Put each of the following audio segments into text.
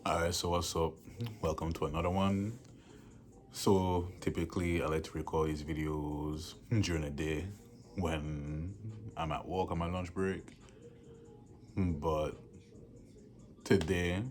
Alright, so what's up? Welcome to another one. So typically I like to record these videos during the day when I'm at work on my lunch break. But today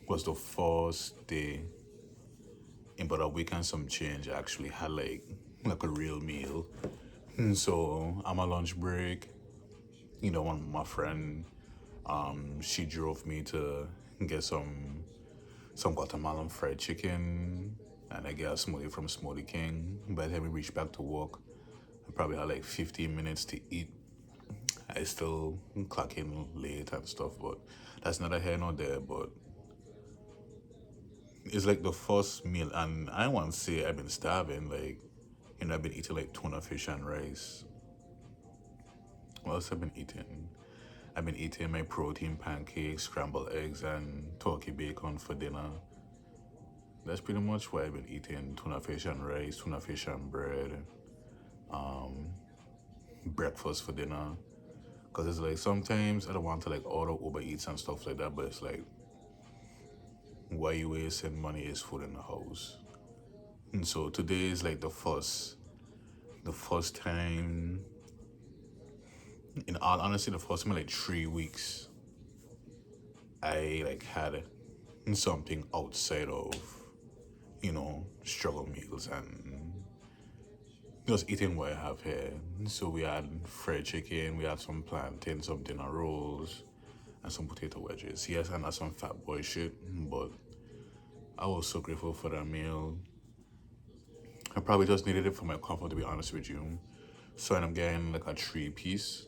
was the first day in about a week and some change I actually had like a real meal. So on my lunch break, one of my friend, she drove me to get some Guatemalan fried chicken, and I get a smoothie from Smoothie King. By the time we reach back to work, I probably had like 15 minutes to eat. I still clock in late and stuff, but that's neither here nor there. But it's like the first meal, and I don't want to say I've been starving. I've been eating like tuna fish and rice. What else I've been eating? I've been eating my protein pancakes, scrambled eggs, and turkey bacon for dinner. That's pretty much what I've been eating: tuna fish and rice, tuna fish and bread, breakfast for dinner. Cause it's like sometimes I don't want to like order Uber Eats and stuff like that, but it's like, why you wasting money? Is food in the house. And so today is like the first time, in all honesty, the first time in like 3 weeks, I like had something outside of, struggle meals and just eating what I have here. So we had fried chicken, we had some plantain, some dinner rolls, and some potato wedges. Yes, and that's some fat boy shit, but I was so grateful for that meal. I probably just needed it for my comfort, to be honest with you. So I'm getting like a three piece.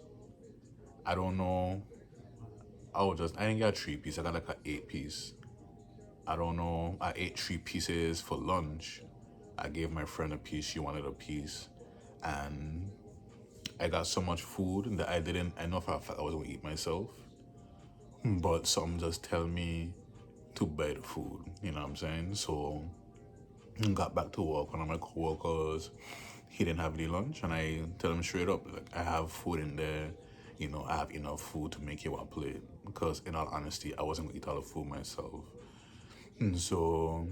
I don't know. I didn't get a three piece. I got like a eight piece. I don't know. I ate three pieces for lunch. I gave my friend a piece. She wanted a piece, and I got so much food that I know for a fact I was gonna eat myself. But something just tell me to buy the food. You know what I'm saying? So got back to work. One of my coworkers, he didn't have any lunch, and I tell him straight up, like, I have food in there. I have enough food to make you one plate. Because in all honesty, I wasn't gonna eat all the food myself. And so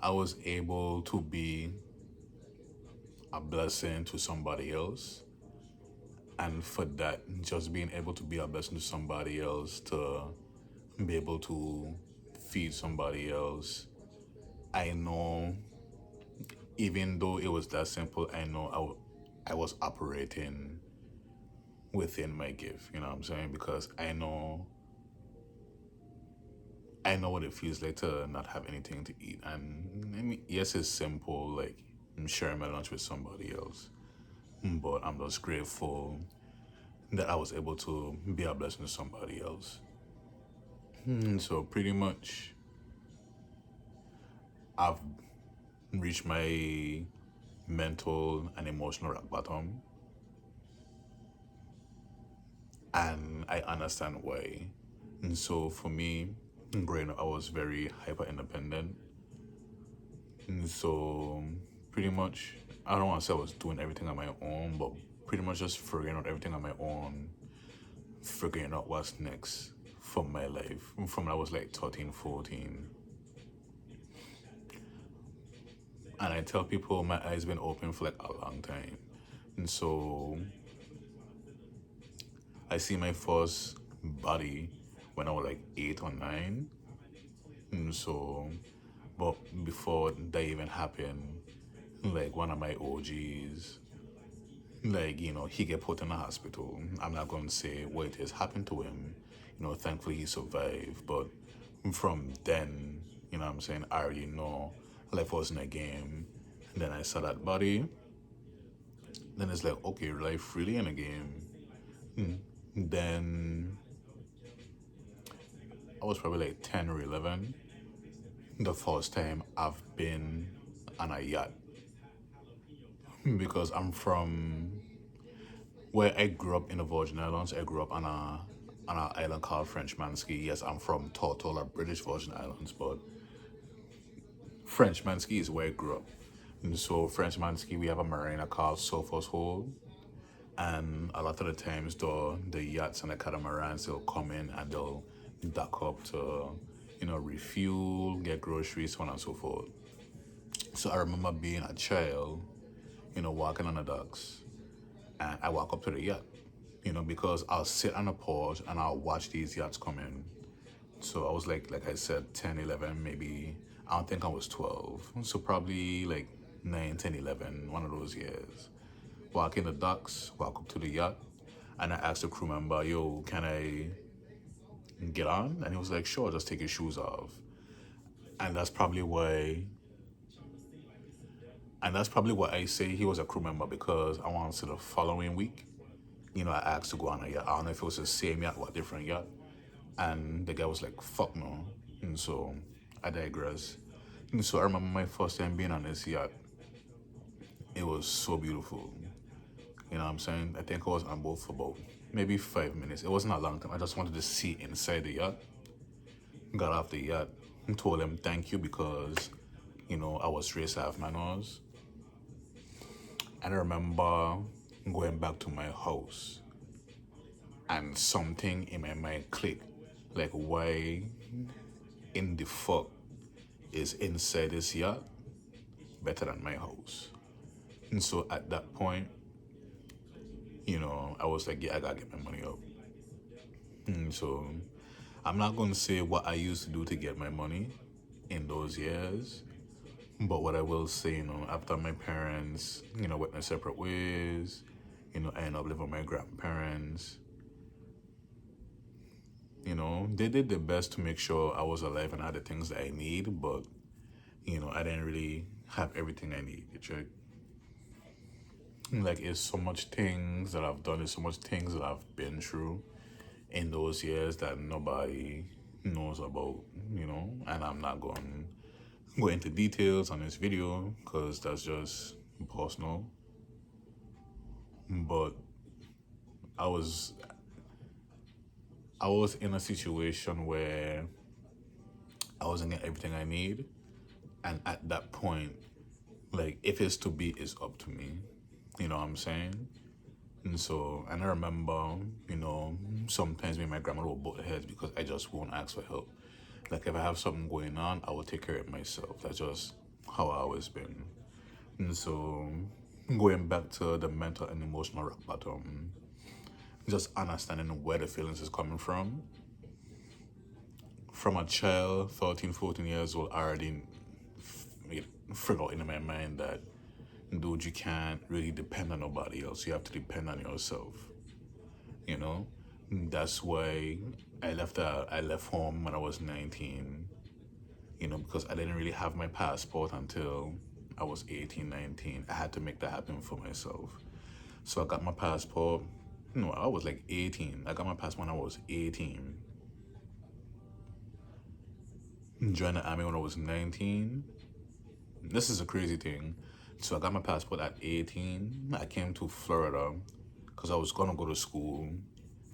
I was able to be a blessing to somebody else. And for that, just being able to be a blessing to somebody else, to be able to feed somebody else, I know, even though it was that simple, I know I was operating within my gift, you know what I'm saying? Because I know what it feels like to not have anything to eat. And I mean, yes, it's simple, like I'm sharing my lunch with somebody else. But I'm just grateful that I was able to be a blessing to somebody else. So pretty much I've reached my mental and emotional rock bottom, and I understand why. And so for me, growing up, I was very hyper independent. And so pretty much, I don't want to say I was doing everything on my own, but pretty much just figuring out everything on my own, figuring out what's next for my life from when I was like 13, 14. And I tell people my eyes been open for like a long time. And so I see my first body when I was like 8 or 9. And so, but before that even happened, like one of my OGs, like, he get put in a hospital. I'm not going to say what it is happened to him. Thankfully he survived. But from then, what I'm saying, I already know life wasn't a game. And then I saw that body. Then it's like, okay, life really in a game. Then I was probably like 10 or 11. The first time I've been on a yacht, because I'm from where I grew up in the Virgin Islands. I grew up on an island called Frenchmanski. Yes, I'm from Tortola, British Virgin Islands, but Frenchmanski is where I grew up. And so Frenchmanski, we have a marina called Sophos Hole, And a lot of the times, though, the yachts and the catamarans, they'll come in and they'll dock up to, refuel, get groceries, so on and so forth. So I remember being a child, walking on the docks, and I walk up to the yacht, because I'll sit on the porch and I'll watch these yachts come in. So I was like I said, 10, 11, maybe. I don't think I was 12. So probably like 9, 10, 11, one of those years. Walk in the docks, walk up to the yacht, and I asked the crew member, yo, can I get on? And he was like, sure, just take your shoes off. And that's probably why I say he was a crew member, because I want to say the following week, I asked to go on a yacht. I don't know if it was the same yacht or a different yacht. And the guy was like, fuck no. And so I digress. And so I remember my first time being on this yacht. It was so beautiful. You know what I'm saying? I think I was on board for about maybe 5 minutes. It wasn't a long time. I just wanted to see inside the yacht. Got off the yacht and told him thank you, because, I was raised to have manners. And I remember going back to my house and something in my mind clicked. Like, why in the fuck is inside this yacht better than my house? And so at that point, I was like, yeah, I gotta get my money up. And so I'm not gonna say what I used to do to get my money in those years, but what I will say, after my parents, went their separate ways, I ended up living with my grandparents. They did their best to make sure I was alive and had the things that I need, but, I didn't really have everything I need, you check? Like, it's so much things that I've done, it's so much things that I've been through in those years that nobody knows about, and I'm not going to go into details on this video because that's just personal. But I was in a situation where I wasn't getting everything I need, and at that point, like, if it's to be, it's up to me. You know what I'm saying? And so, and I remember, sometimes me and my grandma will butt heads because I just won't ask for help. Like, if I have something going on, I will take care of it myself. That's just how I always been. And so, going back to the mental and emotional rock bottom, just understanding where the feelings is coming from. From a child, 13, 14 years old, I already figure out in my mind that, dude, you can't really depend on nobody else. You have to depend on yourself. That's why I left home when I was 19. Because I didn't really have my passport until I was 18, 19. I had to make that happen for myself. So I got my passport. I was like 18. I got my passport when I was 18. Joined the army when I was 19. This is a crazy thing. So I got my passport at 18. I came to Florida because I was going to go to school.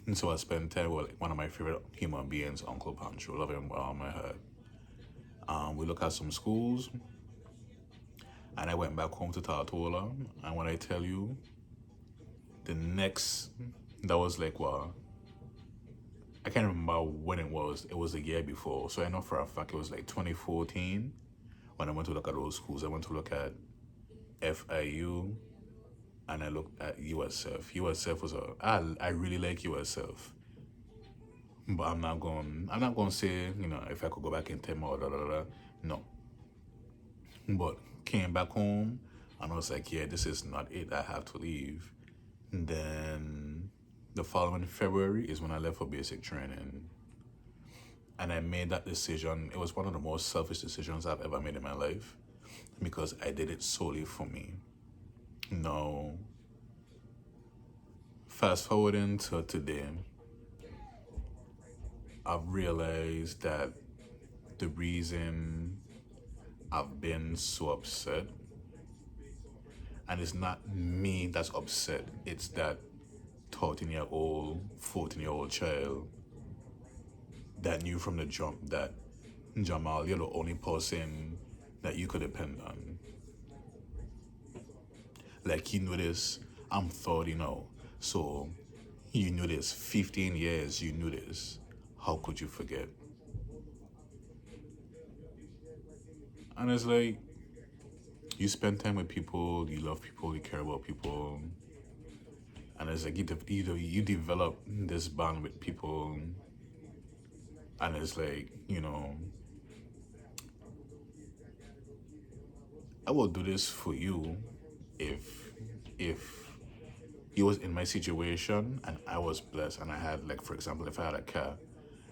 And so I spent time with one of my favorite human beings, Uncle Pancho. Love him with all my heart. We looked at some schools. And I went back home to Tortola. And when I tell you, that was like, what? I can't remember when it was. It was the year before. So I know for a fact it was like 2014 when I went to look at those schools. I went to look at FIU and I looked at USF. USF was I really like USF. But I'm not going to say, if I could go back in time or no. But came back home and I was like, yeah, this is not it. I have to leave. And then the following February is when I left for basic training. And I made that decision. It was one of the most selfish decisions I've ever made in my life because I did it solely for me. Now, fast forwarding to today, I've realized that the reason I've been so upset, and it's not me that's upset, it's that 13-year-old, 14-year-old child that knew from the jump that, Jamal, you're the only person that you could depend on. Like, this, I'm 30 now. So you knew this 15 years, you knew this. How could you forget? And it's like you spend time with people, you love people, you care about people, and it's like you develop this bond with people, and it's like, I will do this for you if if you was in my situation and I was blessed and I had, like, for example, if I had a car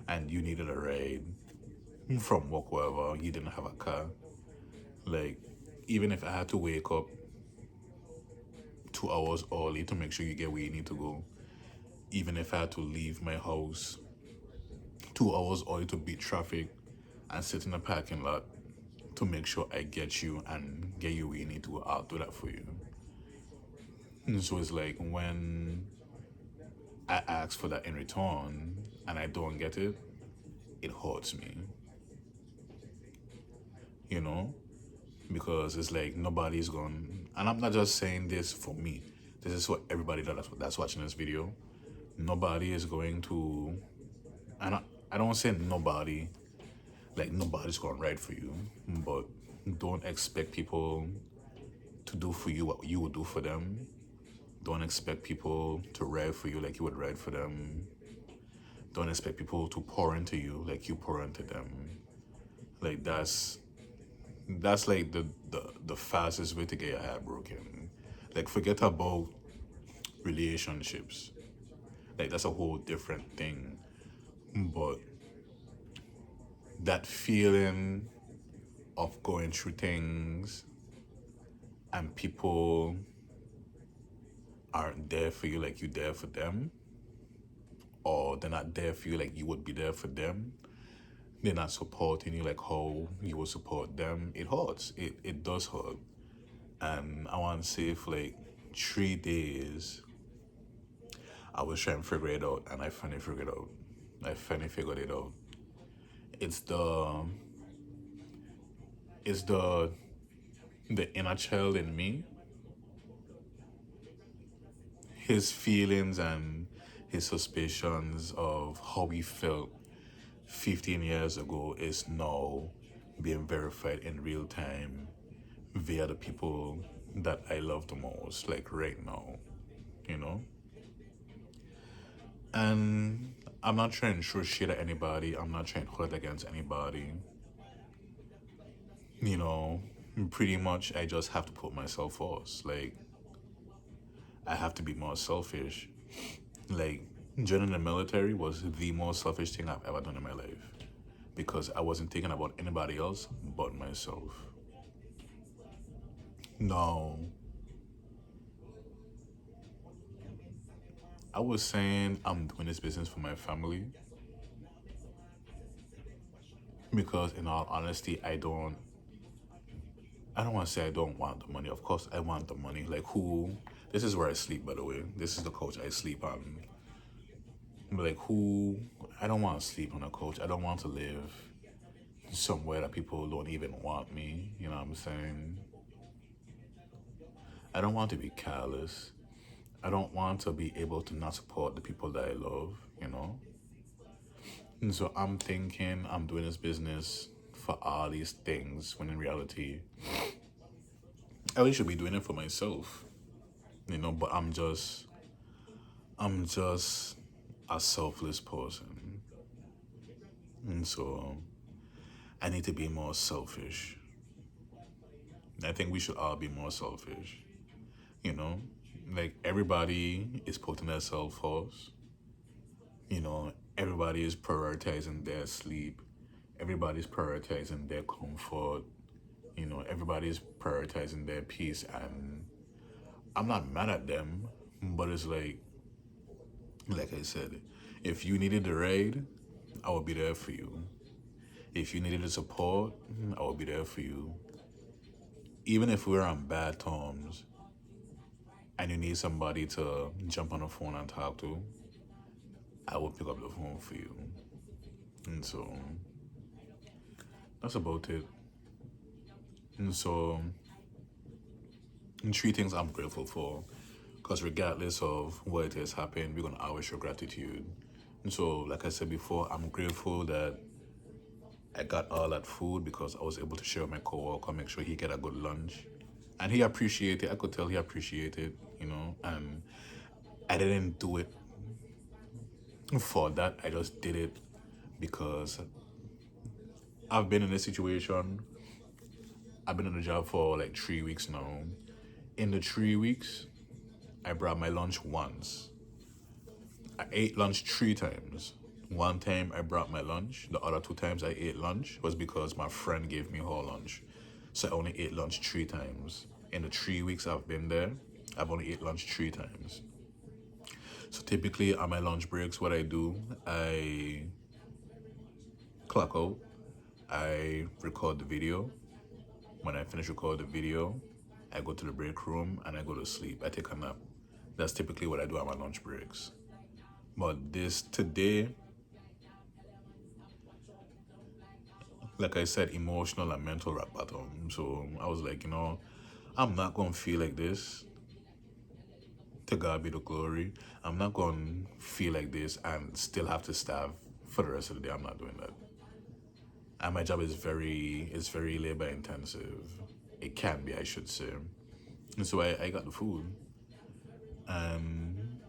and you needed a ride from work, wherever, you didn't have a car, like, even if I had to wake up 2 hours early to make sure you get where you need to go, even if I had to leave my house 2 hours early to beat traffic and sit in a parking lot to make sure I get you and get you where you need to go, I'll do that for you. And so it's like when I ask for that in return and I don't get it, it hurts me, you know? Because it's like nobody's going, and I'm not just saying this for me, this is for everybody that's watching this video. Nobody is going to, and I don't say nobody, like nobody's going to ride for you, but don't expect people to do for you what you would do for them. Don't expect people to ride for you like you would ride for them. Don't expect people to pour into you like you pour into them. Like that's like the fastest way to get your heart broken. Like, forget about relationships. Like, that's a whole different thing. But that feeling of going through things and people aren't there for you like you there for them, or they're not there for you like you would be there for them, they're not supporting you like how you would support them, it hurts. It does hurt. And I want to say for like 3 days, I was trying to figure it out, and I finally figured it out. I finally figured it out. It's the inner child in me, his feelings and his suspicions of how he felt 15 years ago is now being verified in real time via the people that I love the most, like right now, you know? And I'm not trying to throw shit at anybody, I'm not trying to hold it against anybody. You know, pretty much I just have to put myself first. Like, I have to be more selfish. Like, joining the military was the most selfish thing I've ever done in my life because I wasn't thinking about anybody else but myself. No, I was saying I'm doing this business for my family because, in all honesty, I don't want to say I don't want the money. Of course, I want the money. Like, who? This is where I sleep, by the way. This is the couch I sleep on. But like, who? I don't want to sleep on a couch. I don't want to live somewhere that people don't even want me. You know what I'm saying? I don't want to be careless. I don't want to be able to not support the people that I love, you know? And so I'm thinking I'm doing this business for all these things when in reality, I really should be doing it for myself, you know? But I'm just a selfless person. And so I need to be more selfish. I think we should all be more selfish, you know? Like, everybody is putting themselves first. You know, everybody is prioritizing their sleep. Everybody's prioritizing their comfort. You know, everybody's prioritizing their peace. And I'm not mad at them, but it's like I said, if you needed the ride, I will be there for you. If you needed the support, I will be there for you. Even if we're on bad terms and you need somebody to jump on the phone and talk to, I will pick up the phone for you. And so that's about it. And so, 3 things I'm grateful for. Because regardless of what it has happened, we're gonna always show gratitude. And so, like I said before, I'm grateful that I got all that food because I was able to share with my coworker, make sure he get a good lunch. And he appreciated it. I could tell he appreciated, and I didn't do it for that. I just did it because I've been in a situation. I've been in the job for like 3 weeks now. In the 3 weeks, I brought my lunch once. I ate lunch 3 times. One time I brought my lunch. The other 2 times I ate lunch was because my friend gave me her lunch. So I only ate lunch 3 times. In the 3 weeks I've been there, I've only ate lunch 3 times. So typically on my lunch breaks, what I do, I clock out, I record the video. When I finish recording the video, I go to the break room and I go to sleep. I take a nap. That's typically what I do on my lunch breaks. But today, like I said, emotional and mental rock bottom. So I was like, I'm not going to feel like this. To God be the glory. I'm not going to feel like this and still have to starve for the rest of the day. I'm not doing that. And my job is very labor intensive. It can be, I should say. And so I got the food. And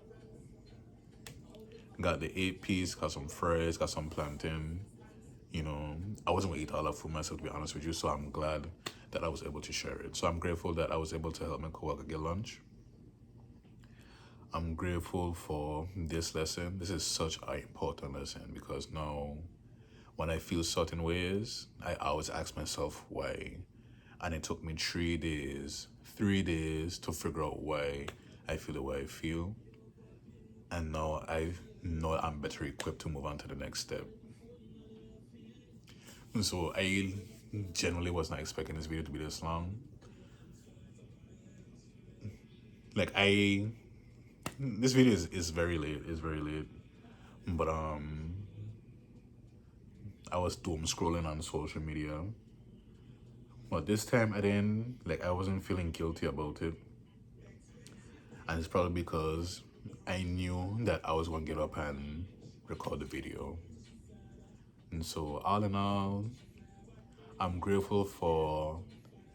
got the 8-piece, got some fries, got some plantain. I wasn't going to eat all that food myself, to be honest with you. So I'm glad that I was able to share it. So I'm grateful that I was able to help my coworker get lunch. I'm grateful for this lesson. This is such an important lesson because now when I feel certain ways, I always ask myself why. And it took me 3 days to figure out why I feel the way I feel. And now I know I'm better equipped to move on to the next step. So I generally was not expecting this video to be this long. This video is very late. It's very late. But I was doom scrolling on social media. But this time I wasn't feeling guilty about it. And it's probably because I knew that I was going to get up and record the video. And so all in all, I'm grateful for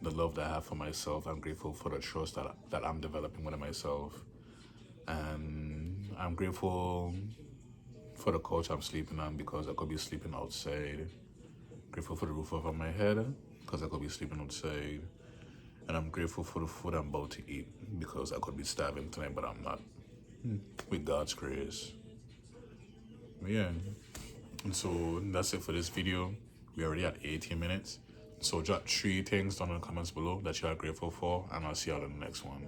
the love that I have for myself. I'm grateful for the trust that I'm developing within myself. And I'm grateful for the couch I'm sleeping on because I could be sleeping outside. Grateful for the roof over my head because I could be sleeping outside. And I'm grateful for the food I'm about to eat because I could be starving tonight, but I'm not. With God's grace. Yeah. And so that's it for this video. We're already at 18 minutes. So drop 3 things down in the comments below that you are grateful for, and I'll see y'all in the next one.